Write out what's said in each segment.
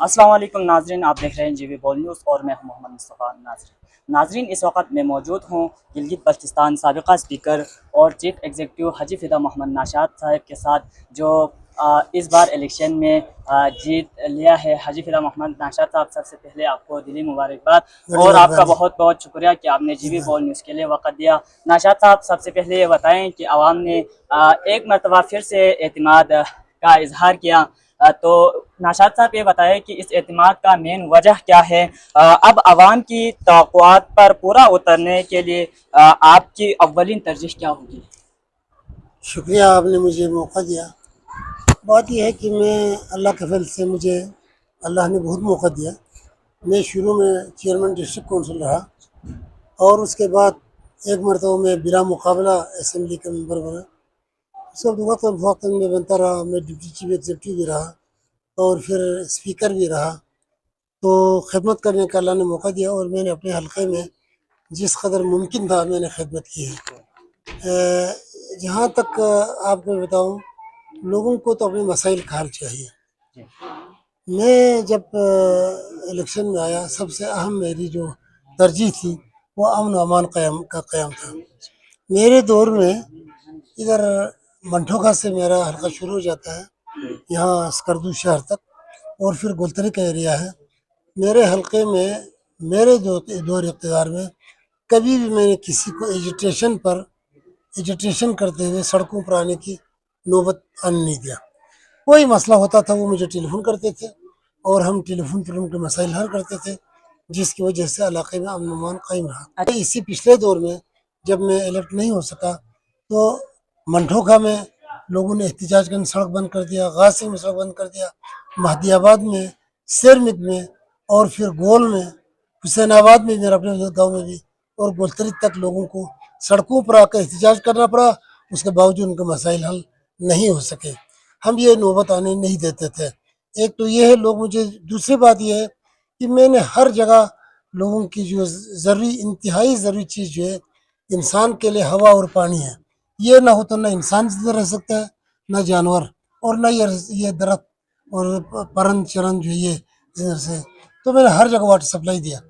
अस्सलाम वालेकुम नाजरीन, आप देख रहे हैं जीवी बोल न्यूज़ और मैं हूं मोहम्मद मुस्तफ़ा। नाजरीन, इस वक्त मैं मौजूद हूं गिलगित बल्तिस्तान साबिक़ा स्पीकर और चीफ एग्जीक्यूटिव हाजी फिदा मोहम्मद नाशाद साहब के साथ, जो इस बार इलेक्शन में जीत लिया है। हाजी फिदा मोहम्मद नाशाद साहब, सबसे पहले आपको दिली मुबारकबाद और आपका बहुत बहुत शुक्रिया कि आपने जीवी बोल न्यूज़ के लिए वक़्त दिया। नाशाद साहब, सबसे पहले ये बताएं कि आवाम ने एक मरतबा फिर से एतमाद का इजहार किया, तो नाशाद साहब ये बताएं कि इस एतमाद का मेन वजह क्या है। अब आवाम की तवक्कुआत पर पूरा उतरने के लिए आपकी अव्वलीन तरजीह क्या होगी? शुक्रिया, आपने मुझे मौका दिया। बात यह है कि मैं अल्लाह के फजल से मुझे अल्लाह ने बहुत मौका दिया। मैं शुरू में चेयरमैन डिस्ट्रिक्ट काउंसिल रहा और उसके बाद एक मरतबा में बिला मुकाबला असेंबली का मेंबर बना। सब वक्त में बनता रहा। मैं डिप्टी चीफ एग्जीक्यूटिव भी रहा और फिर स्पीकर भी रहा। तो खिदमत करने का अल्लाह ने मौका दिया और मैंने अपने हल्के में जिस कदर मुमकिन था मैंने खिदमत की है। जहाँ तक आपको बताऊँ, लोगों को तो अपने मसाइल का हल चाहिए। मैं जब इलेक्शन में आया, सबसे अहम मेरी जो तरजीह थी वो अमन व अमान क़याम था। मेरे दौर में इधर मंठोखा से मेरा हल्का शुरू हो जाता है, यहाँ स्कर्दू शहर तक, और फिर गुलतरी का एरिया है। मेरे हल्के में मेरे दौर इक़्तिदार में कभी भी मैंने किसी को एजिटेशन करते हुए सड़कों पर आने की नौबत आने नहीं दिया। कोई मसला होता था वो मुझे टेलीफोन करते थे और हम टेलीफोन पर उनके मसाइल हल करते थे, जिसकी वजह से इलाके में अमन अमान कायम रहा। इसी पिछले दौर में जब मैं इलेक्ट नहीं हो सका तो मंठोखा में लोगों ने एहतजाज करके सड़क बंद कर दिया, गाजी में सड़क बंद कर दिया, महदियाबाद में, शेरमित में और फिर गोल में, हुसैनाबाद में, मेरे अपने गाँव में भी, और गोलतरी तक लोगों को सड़कों पर आकर एहतजाज करना पड़ा। उसके बावजूद उनके मसाइल हल नहीं हो सके। हम ये नौबत आने नहीं देते थे। एक तो ये है लोग मुझे, दूसरी बात ये है कि मैंने हर जगह लोगों की जो ज़रूरी, इंतहाई ज़रूरी चीज़ जो है इंसान के लिए, हवा और पानी है। ये ना हो तो ना इंसान जिंदा रह सकता है, ना जानवर, और ना ये दरख्त और परन चरन जो ये से। तो मैंने हर जगह वाटर सप्लाई दिया।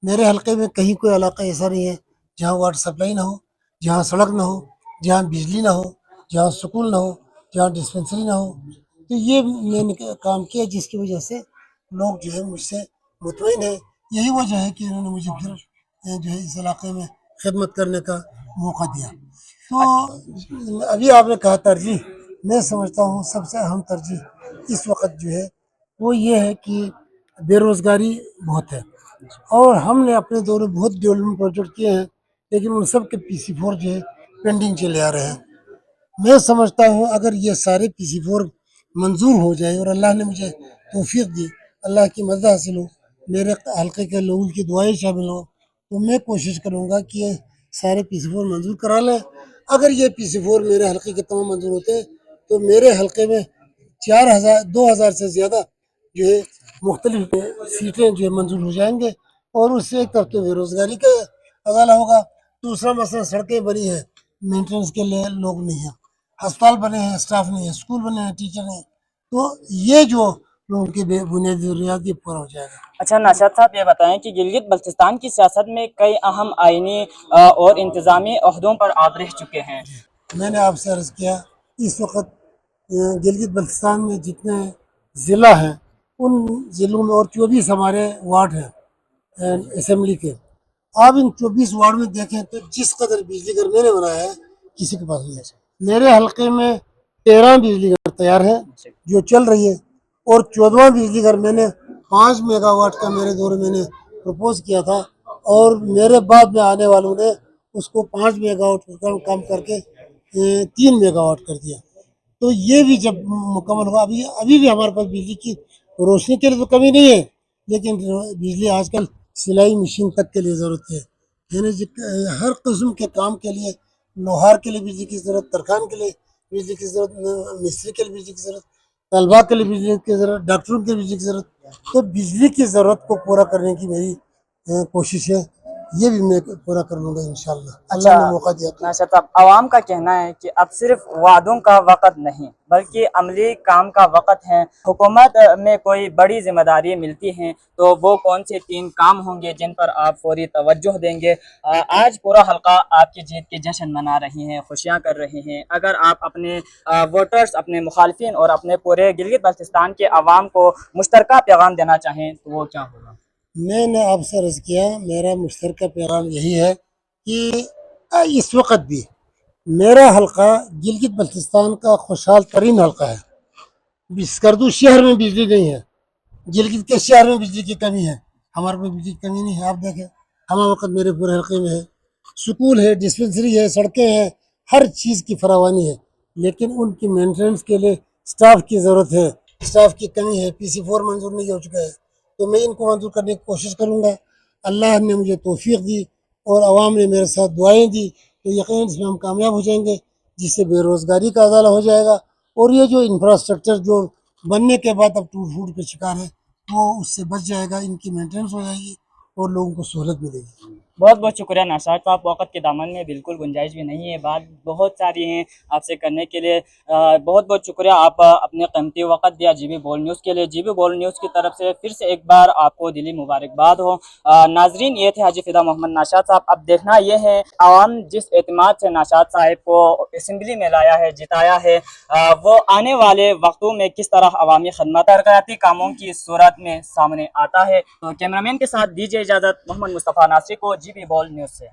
मेरे हल्के में कहीं कोई इलाका ऐसा नहीं है जहाँ वाटर सप्लाई ना हो, जहाँ सड़क ना हो, जहाँ बिजली ना हो, जहाँ स्कूल ना हो, जहाँ डिस्पेंसरी ना हो। तो ये मैंने काम किया, जिसकी वजह से लोग जो है मुझसे मुतमईन है। यही वजह है कि इन्होंने मुझे फिर जो है इस इलाके में खिदमत करने का मौका दिया। तो अभी आपने कहा तरजीह, मैं समझता हूँ सबसे अहम तरजीह इस वक्त जो है वो ये है कि बेरोज़गारी बहुत है और हमने अपने दौर में बहुत डेवलपमेंट प्रोजेक्ट किए हैं, लेकिन उन सब के PC4 जो है पेंडिंग चले आ रहे हैं। मैं समझता हूँ अगर ये सारे PC4 मंजूर हो जाए और अल्लाह ने मुझे तौफीक दी, अल्लाह की मदद हासिल हो, मेरे हल्के के लोगों की दुआएं शामिल हो, तो मैं कोशिश करूँगा कि ये सारे PC4 मंजूर करा लें। अगर ये PC4 मेरे हल्के के तमाम मंजूर होते तो मेरे हल्के में 2,000 से ज़्यादा जो है मुख्तलिफ सीटें जो है मंजूर हो जाएंगे और उससे एक तरफ तो बेरोज़गारी का अगाला होगा। दूसरा मसला, सड़कें बनी हैं, मेंटेनेंस के लिए लोग नहीं हैं, अस्पताल बने हैं, स्टाफ नहीं है, स्कूल बने हैं, टीचर नहीं, तो ये जो लोगों की बुनियादी ज़रूरियात ये पूरा हो जाएगा। अच्छा नाशाद साहब, ये बताएं कि गिलगित बल्तिस्तान की सियासत में कई अहम आइनी और इंतज़ामी ओहदों पर आप रह चुके हैं। मैंने आपसे अर्ज़ किया, इस वक्त गिलगित बल्तिस्तान में जितने ज़िला हैं उन ज़िलों में, और 24 हमारे वार्ड हैं असेंबली के, आप इन 24 वार्ड में देखें तो जिस कदर बिजली घर मैंने बनाया है किसी के पास नहीं है। मेरे हल्के में 13 बिजली घर तैयार है जो चल रही है, और 14वां बिजली घर मैंने 5 मेगावाट का मेरे दौर में मैंने प्रपोज किया था, और मेरे बाद में आने वालों ने उसको 5 मेगावाट का काम करके 3 मेगावाट कर दिया। तो ये भी जब मुकम्मल हुआ, अभी भी हमारे पास बिजली की रोशनी के लिए तो कमी नहीं है, लेकिन बिजली आजकल सिलाई मशीन तक के लिए ज़रूरत है। यानी हर किस्म के काम के लिए, लोहार के लिए बिजली की ज़रूरत, तरखान के लिए बिजली की ज़रूरत, मिस्त्री के लिए बिजली की ज़रूरत, तलबा के लिए बिजली की ज़रूरत, डॉक्टरों के लिए बिजली की ज़रूरत। तो बिजली की ज़रूरत को पूरा करने की मेरी कोशिश है। ये भी मैं पूरा कर लूँगा इंशाल्लाह, अच्छा, अल्लाह ने मौका दिया तो। नाशाद साहब, आवाम का कहना है कि अब सिर्फ वादों का वक़्त नहीं बल्कि अमली काम का वक़्त है। हुकूमत में कोई बड़ी जिम्मेदारी मिलती हैं तो वो कौन से 3 काम होंगे जिन पर आप फौरी तवज्जो देंगे? आज पूरा हल्का आपकी जीत के जश्न मना रही हैं, खुशियाँ कर रहे हैं। अगर आप अपने वोटर्स, अपने मुखालफिन और अपने पूरे गिलगित बल्तिस्तान के अवाम को मुश्तरका पैगाम देना चाहें तो वो क्या होगा? मैंने आपसे अर्ज़ किया, मेरा मुश्तरका पैगाम यही है कि इस वक्त भी मेरा हल्का गिलगित बल्तिस्तान का खुशहाल तरीन हल्का है। स्कर्दू शहर में बिजली नहीं है, गिलगित के शहर में बिजली की कमी है, हमारे पे बिजली की कमी नहीं है। आप देखें हमारा वक्त मेरे पूरे हल्के में है, स्कूल है, डिस्पेंसरी है, सड़कें हैं, हर चीज़ की फरावानी है, लेकिन उनकी मेंटेनेंस के लिए स्टाफ की ज़रूरत है, स्टाफ की कमी है। PC4 मंजूर नहीं हो चुका है, तो मैं इनको मंजूर करने की कोशिश करूँगा। अल्लाह ने मुझे तौफीक दी और आवाम ने मेरे साथ दुआएं दी, तो यकीन इसमें हम कामयाब हो जाएंगे, जिससे बेरोज़गारी का अज़ाला हो जाएगा। और ये जो इंफ्रास्ट्रक्चर जो बनने के बाद अब टूट फूट के शिकार है, वो उससे बच जाएगा, इनकी मेंटेनेंस हो जाएगी और लोगों को सहूलत मिलेगी। बहुत बहुत शुक्रिया नाशाद साहब, वक़्त के दामन में बिल्कुल गुंजाइश भी नहीं है, बात बहुत सारी हैं आपसे करने के लिए। बहुत बहुत शुक्रिया, आप अपने कीमती वक़्त दिया जीबी बोल न्यूज़ के लिए। जीबी बोल न्यूज़ की तरफ से फिर से एक बार आपको दिली मुबारकबाद हो। नाजरीन, ये थे हाजी फिदा मोहम्मद नाशाद साहब। अब देखना ये है आवाम जिस एतमाद से नाशाद साहब को असम्बली में लाया है, जिताया है, वो आने वाले वक्तों में किस तरह अवामी खदमत तरक्याती कामों की सूरत में सामने आता है। तो कैमरामैन के साथ दीजिए इजाज़त, मोहम्मद मुस्तफ़ा नासिर को जीबी बोल न्यूज़ से।